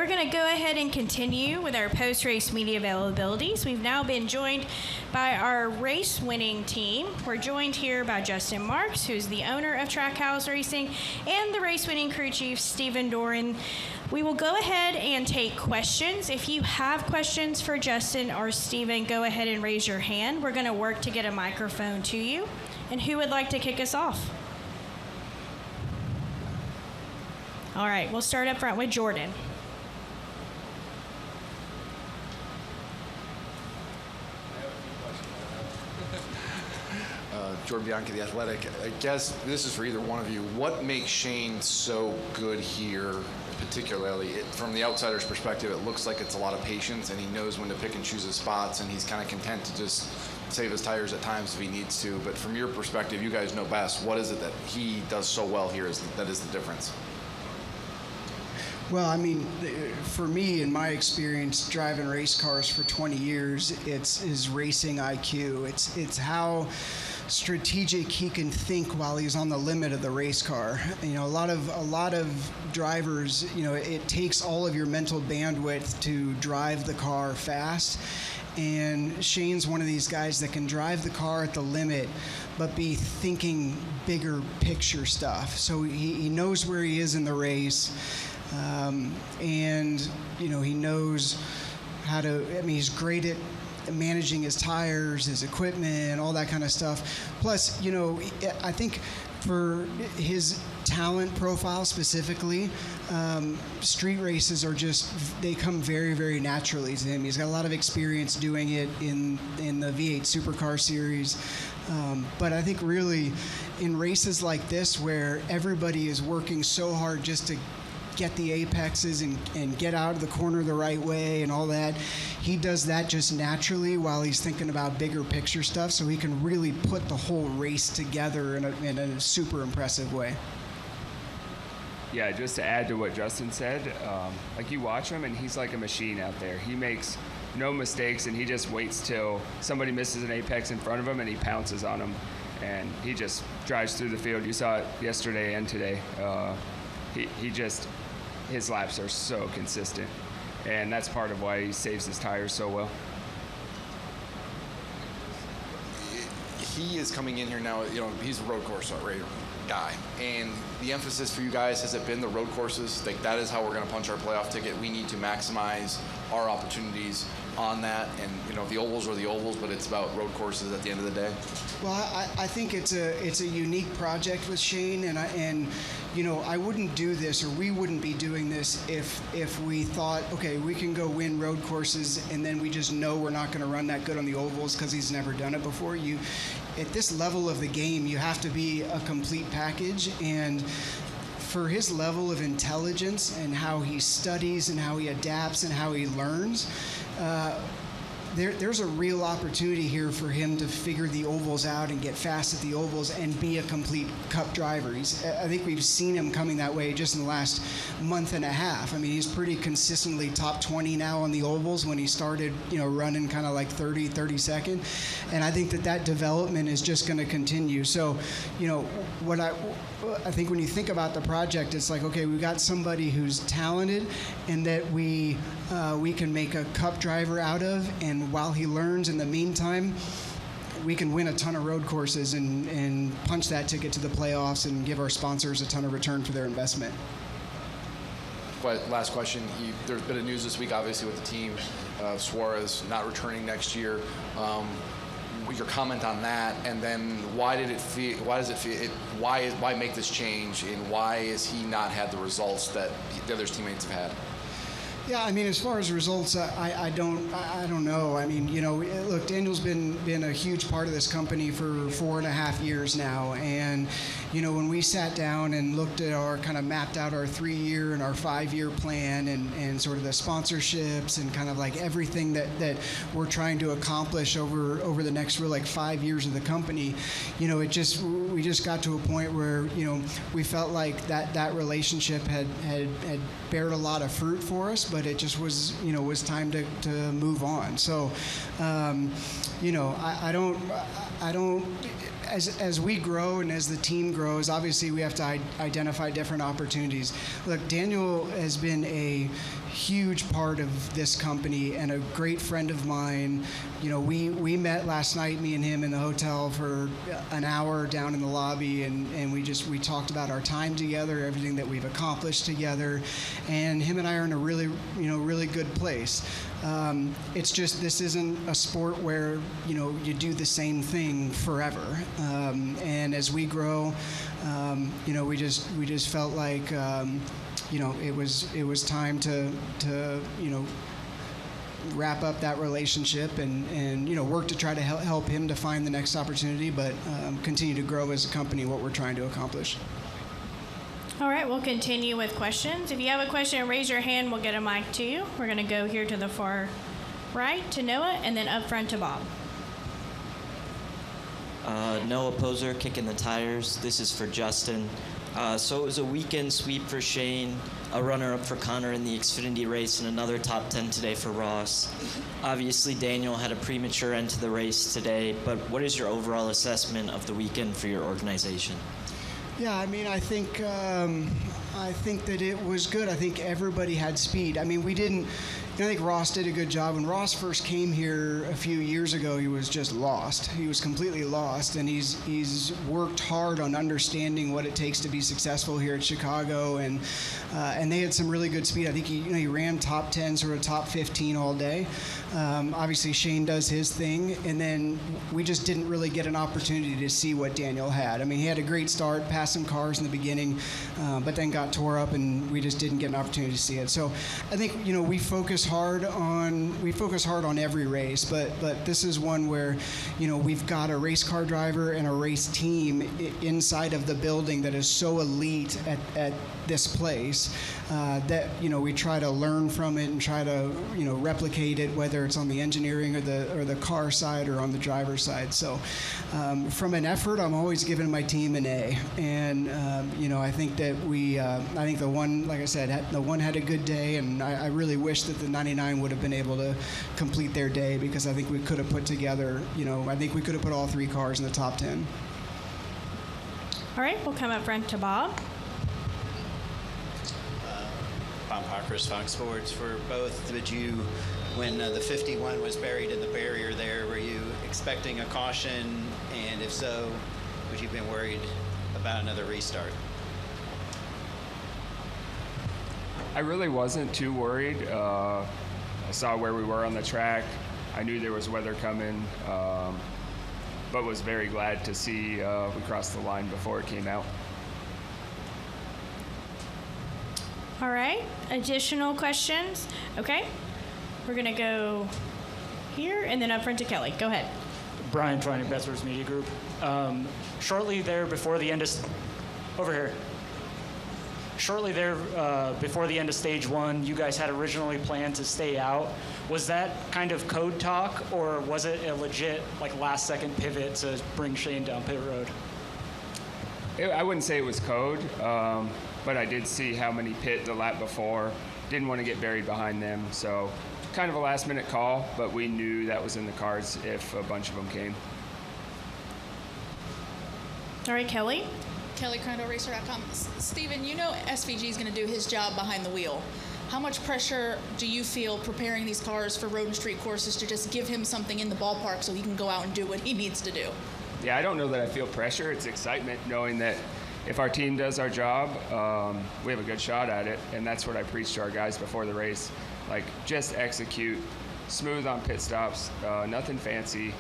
we're going to go ahead and continue with our post-race media availabilities. We've now been joined by our race-winning team. We're joined here by Justin Marks, who's the owner of Trackhouse Racing, and the race-winning crew chief, Stephen Doran. We will go ahead and take questions. If you have questions for Justin or Stephen, go ahead and raise your hand. We're going to work to get a microphone to you. And who would like to kick us off? All right, we'll start up front with Jordan. Jordan Bianchi, The Athletic. I guess this is for either one of you. What makes Shane so good here, particularly? From the outsider's perspective, it looks like it's a lot of patience, and he knows when to pick and choose his spots, and he's kind of content to just save his tires at times if he needs to. But from your perspective, you guys know best. What is it that he does so well here that is the difference? Well, I mean, for me, in my experience driving race cars for 20 years, it's his racing IQ. It's how strategic he can think while he's on the limit of the race car. You know, a lot of drivers, you know, it takes all of your mental bandwidth to drive the car fast. And Shane's one of these guys that can drive the car at the limit, but be thinking bigger picture stuff. So he knows where he is in the race. And, you know, he knows how to, I mean, he's great at managing his tires, his equipment, all that kind of stuff. Plus, you know, I think for his talent profile specifically, street races are just, they come very, very naturally to him. He's got a lot of experience doing it in the V8 Supercar series. But I think really in races like this where everybody is working so hard just to get the apexes and get out of the corner the right way and all that, he does that just naturally while he's thinking about bigger picture stuff, so he can really put the whole race together in a super impressive way. Yeah, just to add to what Justin said, like you watch him and he's like a machine out there. He makes no mistakes and he just waits till somebody misses an apex in front of him and he pounces on them, and he just drives through the field. You saw it yesterday and today. His laps are so consistent, and that's part of why he saves his tires so well. He is coming in here now, you know, he's a road course guy, and the emphasis for you guys, has it been the road courses? Like, that is how we're going to punch our playoff ticket. We need to maximize our opportunities on that, and, you know, the ovals are the ovals, but it's about road courses at the end of the day. Well, I think it's a unique project with Shane, and you know, I wouldn't do this, or we wouldn't be doing this if we thought, okay, we can go win road courses and then we just know we're not going to run that good on the ovals because he's never done it before. At this level of the game, you have to be a complete package, and for his level of intelligence and how he studies and how he adapts and how he learns, there's a real opportunity here for him to figure the ovals out and get fast at the ovals and be a complete Cup driver. I think we've seen him coming that way just in the last month and a half. I mean, he's pretty consistently top 20 now on the ovals when he started, you know, running kind of like 32nd. And I think that development is just going to continue. So, you know, what I think when you think about the project, it's like, okay, we've got somebody who's talented and that we can make a Cup driver out of, and while he learns in the meantime, we can win a ton of road courses and punch that ticket to the playoffs and give our sponsors a ton of return for their investment. Last question. There's a bit of news this week, obviously, with the team. Suarez not returning next year. Your comment on that, and then why make this change, and why has he not had the results that the other teammates have had? Yeah, I mean, as far as results, I don't know. I mean, you know, look, Daniel's been a huge part of this company for 4.5 years now, and you know, when we sat down and looked at kind of mapped out our 3-year and our 5-year plan, and sort of the sponsorships and kind of like everything that we're trying to accomplish over the next 5 years of the company, you know, we just got to a point where, you know, we felt like that relationship had bared a lot of fruit for us, but it just was, you know, was time to move on. So, you know, I don't. As we grow and as the team grows, obviously we have to identify different opportunities. Look, Daniel has been a huge part of this company and a great friend of mine. You know, we met last night, me and him, in the hotel for an hour down in the lobby, and we talked about our time together, everything that we've accomplished together, and him and I are in a really good place. It's just, this isn't a sport where, you know, you do the same thing forever. And as we grow, you know, we just felt like, you know, it was time to you know, wrap up that relationship and you know, work to try to help him to find the next opportunity, but continue to grow as a company what we're trying to accomplish. All right, we'll continue with questions. If you have a question, raise your hand. We'll get a mic to you. We're going to go here to the far right to Noah, and then up front to Bob. Noah Poser, kicking the tires. This is for Justin. So it was a weekend sweep for Shane, a runner-up for Connor in the Xfinity race, and another top 10 today for Ross. Obviously, Daniel had a premature end to the race today, but what is your overall assessment of the weekend for your organization? Yeah, I mean, I think that it was good. I think everybody had speed. I mean, I think Ross did a good job. When Ross first came here a few years ago, he was just lost. He was completely lost, and he's worked hard on understanding what it takes to be successful here at Chicago, and they had some really good speed. I think he ran top 10, sort of top 15 all day. Obviously, Shane does his thing, and then we just didn't really get an opportunity to see what Daniel had. I mean, he had a great start, passed some cars in the beginning, but then got tore up, and we just didn't get an opportunity to see it. So I think, you know, we focus hard on every race, but this is one where, you know, we've got a race car driver and a race team inside of the building that is so elite at this place that, you know, we try to learn from it and try to, you know, replicate it, whether it's on the engineering or the car side or on the driver's side. So from an effort, I'm always giving my team an A, and you know, I think that I think the one, like I said, the one had a good day, and I really wish that the 99 would have been able to complete their day, because I think we could have put together, you know, I think we could have put all three cars in the top 10. All right, we'll come up front to Bob. Bob Hawkers, Fox Sports. For both, when the 51 was buried in the barrier there, were you expecting a caution? And if so, would you have been worried about another restart? I really wasn't too worried. I saw where we were on the track. I knew there was weather coming, but was very glad to see we crossed the line before it came out. All right, additional questions? Okay, we're going to go here and then up front to Kelly. Go ahead. Brian Twining, Bethers Media Group. Shortly there before the end of stage one, you guys had originally planned to stay out. Was that kind of code talk, or was it a legit, like, last-second pivot to bring Shane down pit road? I wouldn't say it was code, but I did see how many pit the lap before. Didn't want to get buried behind them, so kind of a last-minute call, but we knew that was in the cards if a bunch of them came. All right, Kelly. Kelly, CrandallRacer.com. Stephen, you know SVG is going to do his job behind the wheel. How much pressure do you feel preparing these cars for road and street courses to just give him something in the ballpark so he can go out and do what he needs to do? Yeah, I don't know that I feel pressure. It's excitement knowing that if our team does our job, we have a good shot at it, and that's what I preach to our guys before the race. Like, just execute, smooth on pit stops, nothing fancy.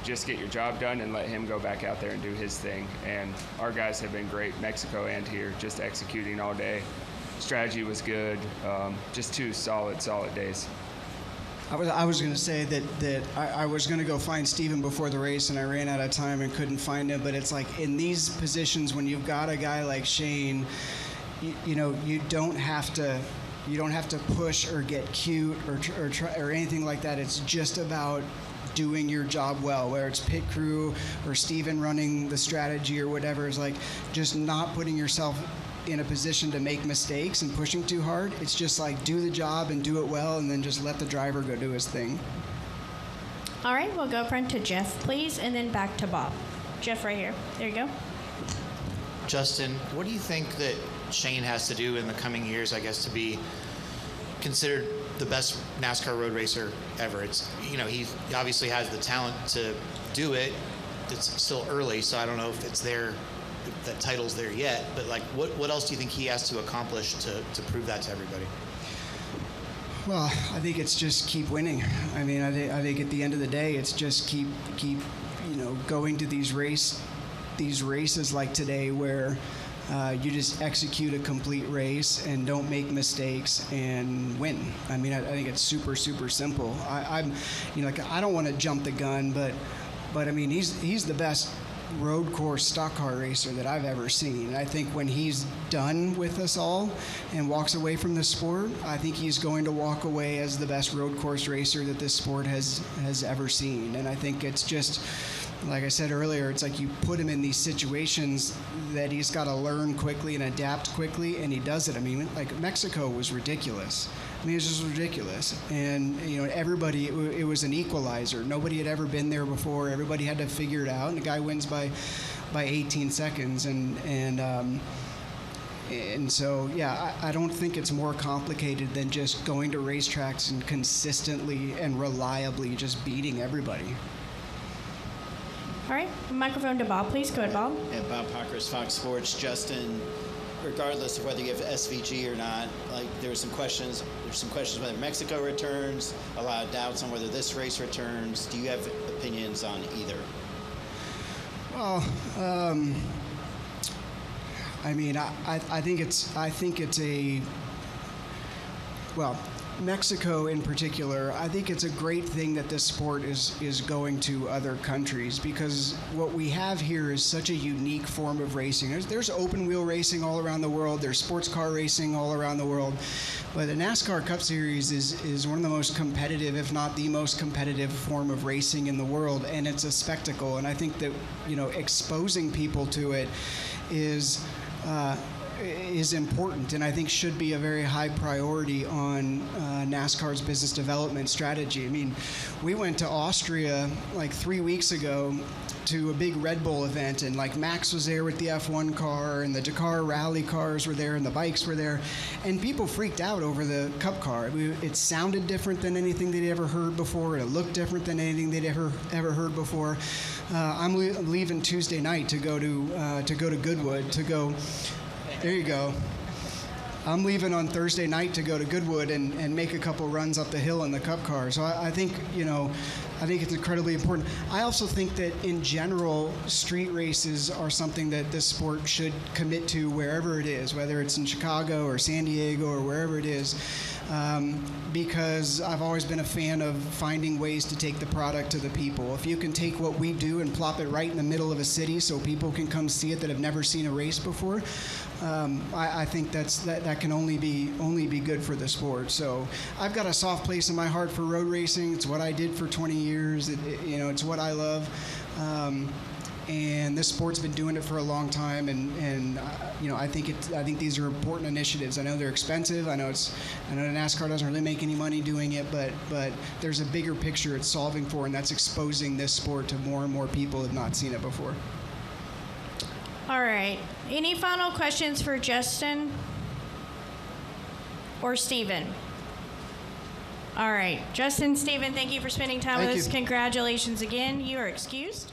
Just get your job done and let him go back out there and do his thing. And our guys have been great, Mexico and here, just executing all day. Strategy was good. Just two solid days. I was going to say that I was going to go find Stephen before the race, and I ran out of time and couldn't find him. But it's like, in these positions, when you've got a guy like Shane, you know, you don't have to push or get cute or try or anything like that. It's just about doing your job well, whether it's pit crew or Stephen running the strategy or whatever. Is like just not putting yourself in a position to make mistakes and pushing too hard. It's just like, do the job and do it well, and then just let the driver go do his thing. All right, we'll go up front to Jeff, please, and then back to Bob. Jeff, right here. There you go. Justin, what do you think that Shane has to do in the coming years, I guess, to be considered the best NASCAR road racer ever. It's, he obviously has the talent to do it. It's still early, so I don't know if it's there, if that title's there yet. But like, what else do you think he has to accomplish to prove that to everybody? Well, I think it's just keep winning. I mean, I think at the end of the day, it's just keep going to these races like today where you just execute a complete race and don't make mistakes and win. I mean, I think it's super, super simple. I don't want to jump the gun, but I mean, he's the best road course stock car racer that I've ever seen. And I think when he's done with us all and walks away from the sport, I think he's going to walk away as the best road course racer that this sport has ever seen. And I think it's just, like I said earlier, it's like you put him in these situations that he's got to learn quickly and adapt quickly, and he does it. I mean, like Mexico was ridiculous. I mean, it was just ridiculous. And, everybody, it was an equalizer. Nobody had ever been there before. Everybody had to figure it out, and the guy wins by 18 seconds. And so, yeah, I don't think it's more complicated than just going to racetracks and consistently and reliably just beating everybody. All right, microphone to Bob, please. Go ahead, Bob. Yeah, Bob Pockers, Fox Sports. Justin, regardless of whether you have SVG or not, like there's some questions whether Mexico returns, a lot of doubts on whether this race returns. Do you have opinions on either? Well, I mean, I think it's a, well, Mexico in particular, I think it's a great thing that this sport is going to other countries, because what we have here is such a unique form of racing. There's open wheel racing all around the world. There's sports car racing all around the world. But the NASCAR Cup Series is one of the most competitive, if not the most competitive form of racing in the world, and it's a spectacle. And I think that, exposing people to it is important, and I think should be a very high priority on NASCAR's business development strategy. I mean, we went to Austria like 3 weeks ago to a big Red Bull event, and like Max was there with the F1 car, and the Dakar rally cars were there, and the bikes were there, and people freaked out over the Cup car. It sounded different than anything they'd ever heard before. It looked different than anything they'd ever heard before. I'm leaving Tuesday night to go to Goodwood to go. There you go. I'm leaving on Thursday night to go to Goodwood and make a couple runs up the hill in the Cup car. So I think, I think it's incredibly important. I also think that in general, street races are something that this sport should commit to wherever it is, whether it's in Chicago or San Diego or wherever it is, because I've always been a fan of finding ways to take the product to the people. If you can take what we do and plop it right in the middle of a city so people can come see it that have never seen a race before, I think that can only be good for the sport. So I've got a soft place in my heart for road racing. It's what I did for 20 years. It's what I love. And this sport's been doing it for a long time, and I think these are important initiatives. I know they're expensive. I know NASCAR doesn't really make any money doing it, but there's a bigger picture it's solving for, and that's exposing this sport to more and more people who have not seen it before. All right. Any final questions for Justin or Stephen? All right. Justin, Stephen, thank you for spending time with us. Congratulations again. You are excused.